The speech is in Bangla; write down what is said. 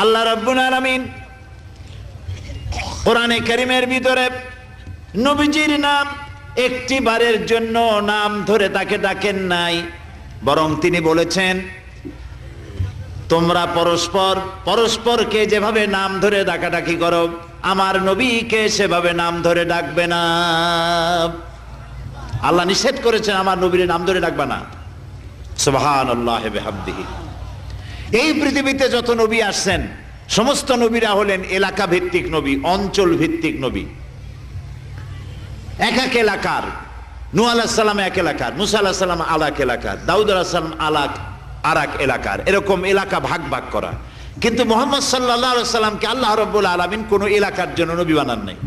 আল্লাহ রাব্বুল আলামিন কোরআনে কারীমের ভিতরে নবীজির নাম একটি বারের জন্য নাম ধরে তাকে ডাকেন নাই, বরং তিনি বলেছেন তোমরা পরস্পর পরস্পরকে যেভাবে নাম ধরে ডাকাডাকি করো আমার নবীকে সেভাবে নাম ধরে ডাকবে না। আল্লাহ নিষেধ করেছেন আমার নবীর নাম ধরে ডাকবে না। সুবহানাল্লাহি ওয়া বিহামদিহি। এই পৃথিবীতে যত নবী আসছেন সমস্ত নবীরা হলেন এলাকা ভিত্তিক নবী, অঞ্চল ভিত্তিক নবী। এক এক এলাকার, নূহ আলাইহিস সালাম এক এলাকার, মুসা আলাইহিস সালাম আলাক এলাকার, দাউদ আলাইহিস সালাম আরাক এলাকার, এরকম এলাকা ভাগ ভাগ করা। কিন্তু মুহাম্মদ সাল্লাল্লাহু আলাইহি ওয়াসাল্লামকে আল্লাহ রাব্বুল আলামিন কোন এলাকার জন্য নবী বানান নাই।